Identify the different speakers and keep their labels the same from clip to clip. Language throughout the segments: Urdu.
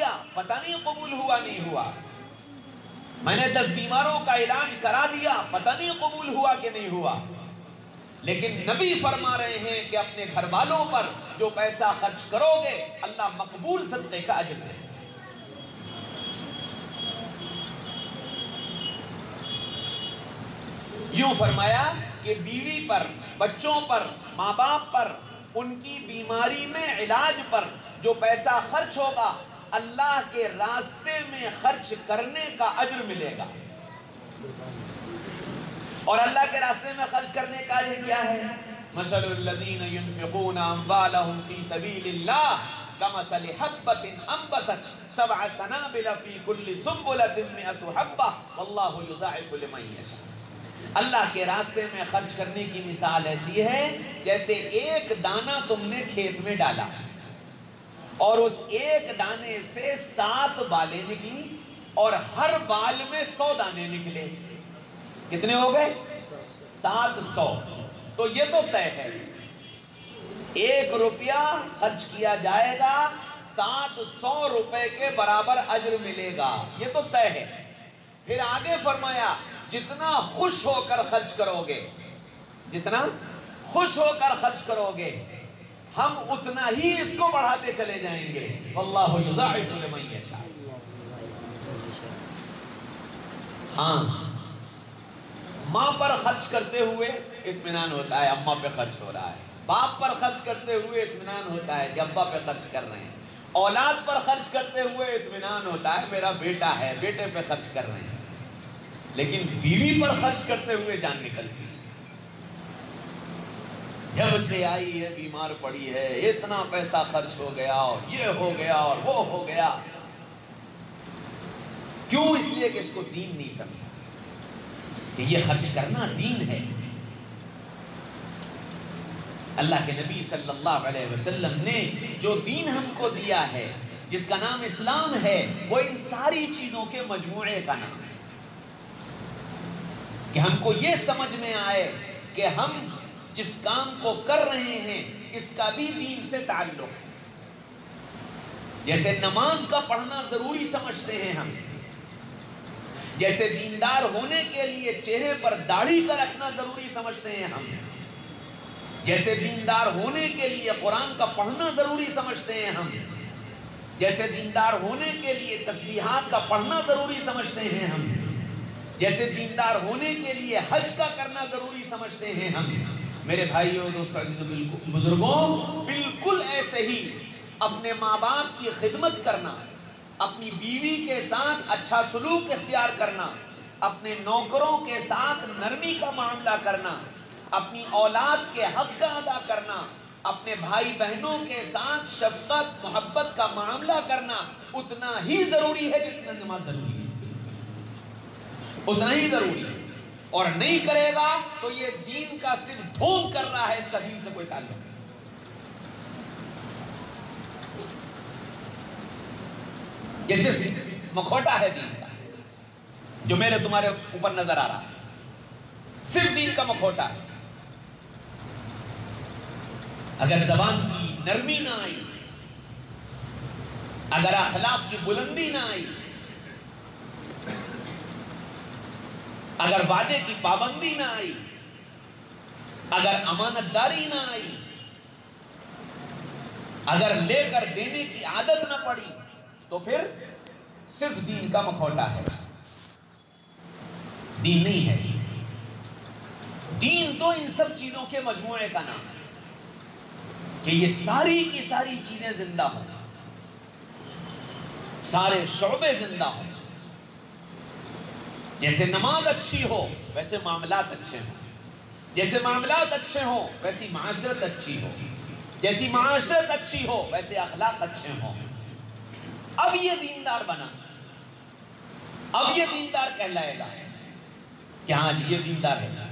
Speaker 1: دیا، پتہ نہیں قبول ہوا نہیں ہوا، میں نے 10 بیماروں کا علاج کرا دیا، پتہ نہیں قبول ہوا کہ نہیں ہوا، لیکن نبی فرما رہے ہیں کہ اپنے گھر والوں پر جو پیسہ خرچ کرو گے اللہ مقبول صدقے کا اجر دے گا۔ یوں فرمایا کہ بیوی پر، بچوں پر، ماں باپ پر، ان کی بیماری میں علاج پر جو پیسہ خرچ ہوگا اللہ کے راستے میں خرچ کرنے کا اجر ملے گا۔ اور اللہ کے راستے میں خرچ کرنے کا اجر کیا ہے؟ مثل الذین ينفقون اموالهم فی سبیل اللہ کمثل حبۃ انبتت 7 سنابل فی کل سنبلۃ 100 حبۃ واللہ یضاعف لمن یشاء۔ اللہ کے راستے میں خرچ کرنے کی مثال ایسی ہے جیسے ایک دانہ تم نے کھیت میں ڈالا اور اس ایک دانے سے 7 بالیں نکلی اور ہر بال میں 100 دانے نکلے، کتنے ہو گئے؟ 700۔ تو یہ تو طے ہے 1 روپیہ خرچ کیا جائے گا 700 روپے کے برابر اجر ملے گا، یہ تو طے ہے۔ پھر آگے فرمایا جتنا خوش ہو کر خرچ کرو گے، جتنا خوش ہو کر خرچ کرو گے ہم اتنا ہی اس کو بڑھاتے چلے جائیں گے، واللہ یضاعف لمن یشاء۔ ہاں، ماں پر خرچ کرتے ہوئے اطمینان ہوتا ہے اماں پہ خرچ ہو رہا ہے، باپ پر خرچ کرتے ہوئے اطمینان ہوتا ہے کہ ابا پہ خرچ کر رہے ہیں، اولاد پر خرچ کرتے ہوئے اطمینان ہوتا ہے میرا بیٹا ہے بیٹے پہ خرچ کر رہے ہیں، لیکن بیوی پر خرچ کرتے ہوئے جان نکلتی ہے۔ جب سے آئی ہے بیمار پڑی ہے، اتنا پیسہ خرچ ہو گیا اور یہ ہو گیا اور وہ ہو گیا، کیوں؟ اس لیے کہ اس کو دین نہیں سمجھا کہ یہ خرچ کرنا دین ہے۔ اللہ کے نبی صلی اللہ علیہ وسلم نے جو دین ہم کو دیا ہے جس کا نام اسلام ہے وہ ان ساری چیزوں کے مجموعے کا نام ہے، کہ ہم کو یہ سمجھ میں آئے کہ ہم جس کام کو کر رہے ہیں اس کا بھی دین سے تعلق ہے۔ جیسے نماز کا پڑھنا ضروری سمجھتے ہیں ہم، جیسے دیندار ہونے کے لیے چہرے پر داڑھی کا رکھنا ضروری سمجھتے ہیں ہم، جیسے دیندار ہونے کے لیے قرآن کا پڑھنا ضروری سمجھتے ہیں ہم، جیسے دیندار ہونے کے لیے تسبیحات کا پڑھنا ضروری سمجھتے ہیں ہم، جیسے دیندار ہونے کے لیے حج کا کرنا ضروری سمجھتے ہیں ہم، میرے بھائیوں دوستو عزیزو بزرگوں، بالکل ایسے ہی اپنے ماں باپ کی خدمت کرنا، اپنی بیوی کے ساتھ اچھا سلوک اختیار کرنا، اپنے نوکروں کے ساتھ نرمی کا معاملہ کرنا، اپنی اولاد کے حق کا ادا کرنا، اپنے بھائی بہنوں کے ساتھ شفقت محبت کا معاملہ کرنا اتنا ہی ضروری ہے جتنا نماز ضروری ہے، اتنا ہی ضروری ہے۔ اور نہیں کرے گا تو یہ دین کا صرف ڈھونگ کر رہا ہے، اس کا دین سے کوئی تعلق نہیں۔ جیسے مکھوٹا ہے دین کا جو میرے تمہارے اوپر نظر آ رہا ہے، صرف دین کا مکھوٹا ہے۔ اگر زبان کی نرمی نہ آئی، اگر اخلاق کی بلندی نہ آئی، اگر وعدے کی پابندی نہ آئی، اگر امانت داری نہ آئی، اگر لے کر دینے کی عادت نہ پڑی، تو پھر صرف دین کا مکھوٹا ہے، دین نہیں ہے۔ دین تو ان سب چیزوں کے مجموعے کا نام ہے کہ یہ ساری کی ساری چیزیں زندہ ہوں، سارے شعبے زندہ ہوں۔ جیسے نماز اچھی ہو ویسے معاملات اچھے ہوں، جیسے معاملات اچھے ہوں ویسی معاشرت اچھی ہو، جیسی معاشرت اچھی ہو ویسے اخلاق اچھے ہوں۔ اب یہ دیندار بنا، اب یہ دیندار کہلائے گا کہ ہاں جی یہ دیندار ہے،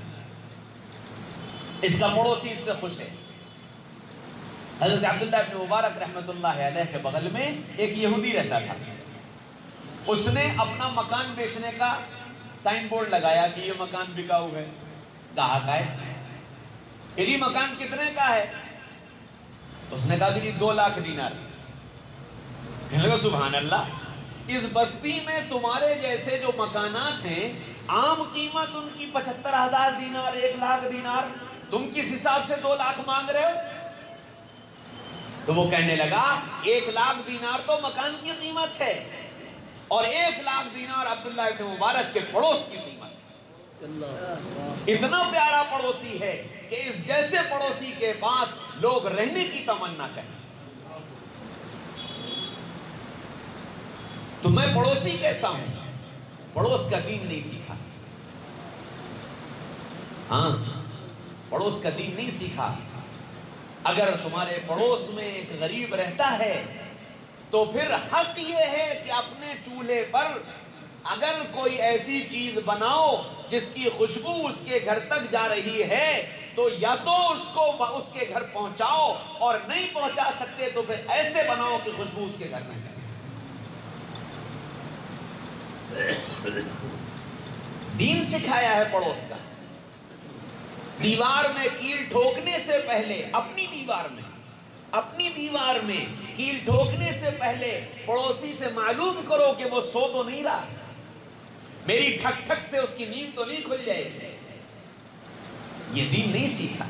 Speaker 1: اس کا پڑوسی اس سے خوش ہے۔ حضرت عبداللہ ابن مبارک رحمۃ اللہ علیہ کے بغل میں ایک یہودی رہتا تھا، اس نے اپنا مکان بیچنے کا سائن بورڈ لگایا کہ یہ مکان بکاؤ ہے، گاہک آئے کہ یہ مکان کتنے کا ہے؟ اس نے کہا کہ 2 لاکھ دینار۔ کہنے لگا سبحان اللہ، اس بستی میں تمہارے جیسے جو مکانات ہیں عام قیمت ان کی 75,000 دینار، 1,00,000 دینار، تم کس حساب سے 2 لاکھ مانگ رہے ہو؟ تو وہ کہنے لگا 1,00,000 دینار تو مکان کی قیمت ہے اور 1,00,000 دینار عبداللہ ابن مبارک کے پڑوس کی قیمت ہے۔ اتنا پیارا پڑوسی ہے کہ اس جیسے پڑوسی کے پاس لوگ رہنے کی تمنا کریں۔ تو میں پڑوسی کیسا ہوں؟ پڑوس کا دین نہیں سیکھا، ہاں پڑوس کا دین نہیں سیکھا۔ اگر تمہارے پڑوس میں ایک غریب رہتا ہے تو پھر حق یہ ہے کہ اپنے چولہے پر اگر کوئی ایسی چیز بناؤ جس کی خوشبو اس کے گھر تک جا رہی ہے تو یا تو اس کو اس کے گھر پہنچاؤ، اور نہیں پہنچا سکتے تو پھر ایسے بناؤ کہ خوشبو اس کے گھر نہ جائے۔ دین سکھایا ہے پڑوس کا۔ دیوار میں کیل ٹھوکنے سے پہلے اپنی دیوار میں کیل ٹھوکنے سے پہلے پڑوسی سے معلوم کرو کہ وہ سو تو نہیں رہا، میری ٹھک ٹھک سے اس کی نیند تو نہیں کھل جائے گی۔ یہ دین نہیں سیکھا،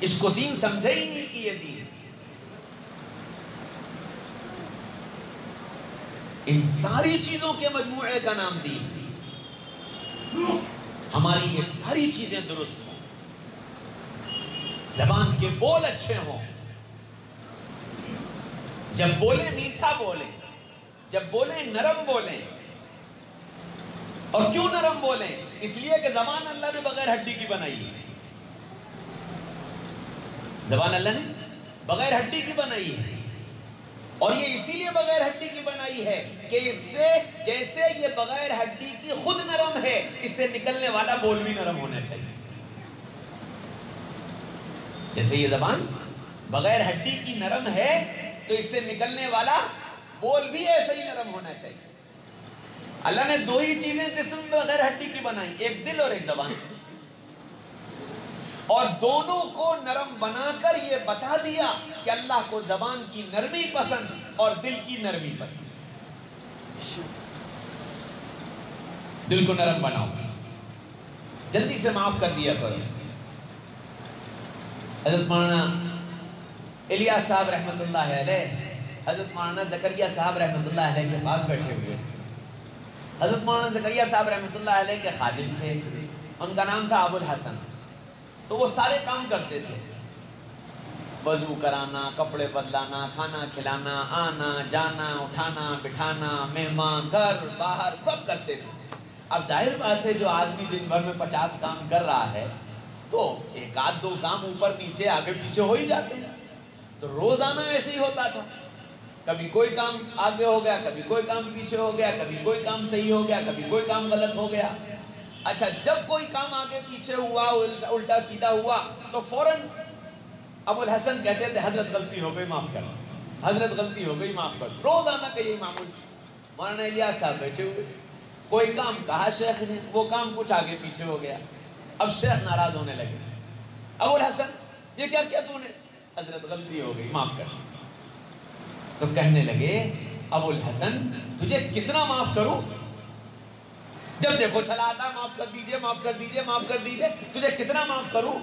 Speaker 1: اس کو دین سمجھا ہی نہیں کہ یہ دین۔ ان ساری چیزوں کے مجموعے کا نام دین۔ ہماری یہ ساری چیزیں درست ہوں، زبان کے بول اچھے ہوں، جب بولیں میٹھا بولیں، جب بولیں نرم بولیں۔ اور کیوں نرم بولیں؟ اس لیے کہ زبان اللہ نے بغیر ہڈی کی بنائی ہے، زبان اللہ نے بغیر ہڈی کی بنائی ہے، اور یہ اسی لیے بغیر ہڈی کی بنائی ہے کہ اس سے جیسے یہ بغیر ہڈی کی خود نرم ہے، اس سے نکلنے والا بول بھی نرم ہونا چاہیے۔ جیسے یہ زبان بغیر ہڈی کی نرم ہے تو اس سے نکلنے والا بول بھی ایسا ہی نرم ہونا چاہیے۔ اللہ نے 2 ہی چیزیں جسم بغیر ہڈی کی بنائی، ایک دل اور ایک زبان، اور دونوں کو نرم بنا کر یہ بتا دیا کہ اللہ کو زبان کی نرمی پسند اور دل کی نرمی پسند۔ دل کو نرم بناؤ، جلدی سے معاف کر دیا کرو۔ حضرت مولانا الیاس صاحب رحمت اللہ علیہ حضرت مولانا زکریا صاحب رحمت اللہ علیہ کے پاس بیٹھے ہوئے تھے۔ حضرت مولانا زکریا صاحب رحمت اللہ علیہ کے خادم تھے، ان کا نام تھا ابو الحسن۔ تو وہ سارے کام کرتے تھے، وضو کرانا، کپڑے بدلانا، کھانا کھلانا، آنا جانا، اٹھانا بٹھانا، مہمان گھر باہر سب کرتے تھے۔ اب ظاہر بات ہے جو آدمی دن بھر میں 50 کام کر رہا ہے تو 1-2 کام اوپر نیچے آگے پیچھے ہو ہی جاتے ہیں۔ تو روزانہ ایسے ہی ہوتا تھا، کبھی کوئی کام آگے ہو گیا، کبھی کوئی کام پیچھے ہو گیا، کبھی کوئی کام صحیح ہو گیا، کبھی کوئی کام غلط ہو گیا۔ اچھا، جب کوئی کام آگے پیچھے ہوا، الٹا سیدھا ہوا تو فوراً ابو الحسن کہتے تھے حضرت غلطی ہو گئی معاف کر دو، حضرت غلطی ہو گئی معاف کر دو۔ روزانہ کا یہی معمول۔ مولانا الیاس صاحب بیٹھے ہوئے تھے، کوئی کام کہا شیخ نے، وہ کام کچھ آگے پیچھے ہو گیا۔ اب شیخ ناراض ہونے لگے، ابو الحسن یہ کیا کیا تو نے؟ حضرت غلطی ہو گئی معاف کر دو۔ تو کہنے لگے ابو الحسن تجھے کتنا معاف کروں، جب دیکھو چلا آتا معاف کر دیجئے معاف کر دیجئے معاف کر دیجئے، تجھے کتنا معاف کروں؟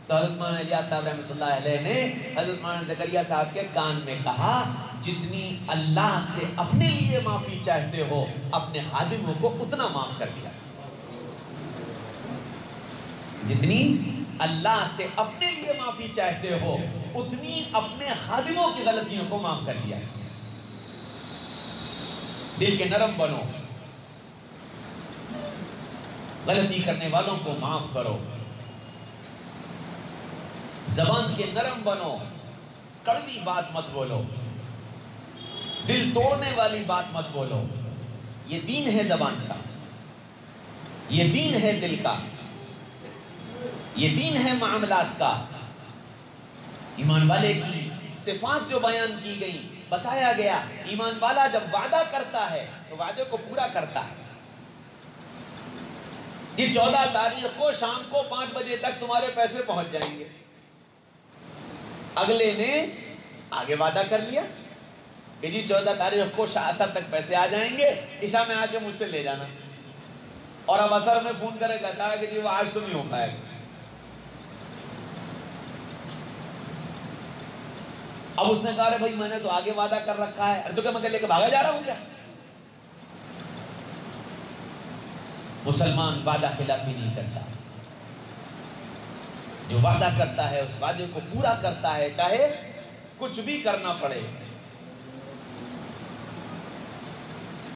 Speaker 1: تو حضرت مولانا الیاس صاحب رحمۃ اللہ علیہ نے حضرت مولانا زکریا صاحب کے کان میں کہا جتنی اللہ سے اپنے لیے معافی چاہتے ہو اپنے خادموں کو اتنا معاف کر دیا۔ جتنی اللہ سے اپنے لیے معافی چاہتے ہو اتنی اپنے خادموں کی غلطیوں کو معاف کر دیا۔ دل کے نرم بنو، غلطی کرنے والوں کو معاف کرو، زبان کے نرم بنو، کڑوی بات مت بولو، دل توڑنے والی بات مت بولو۔ یہ دین ہے زبان کا، یہ دین ہے دل کا، یہ دین ہے معاملات کا۔ ایمان والے کی صفات جو بیان کی گئی، بتایا گیا ایمان والا جب وعدہ کرتا ہے تو وعدے کو پورا کرتا ہے۔ یہ 14 تاریخ کو شام کو 5 بجے تک تمہارے پیسے پہنچ جائیں گے، اگلے نے آگے وعدہ کر لیا کہ جی 14 تاریخ کو عصر تک پیسے آ جائیں گے، عشاء میں آ کے مجھ سے لے جانا، اور اب عصر میں فون کرے کہتا ہے کہ جی وہ آج تو نہیں ہو پائے گا۔ اب اس نے کہا رہے بھائی میں نے تو آگے وعدہ کر رکھا ہے، ارے تو کیا میں لے کے بھاگا جا رہا ہوں کیا؟ مسلمان وعدہ خلافی نہیں کرتا، جو وعدہ کرتا ہے اس وعدے کو پورا کرتا ہے، چاہے کچھ بھی کرنا پڑے۔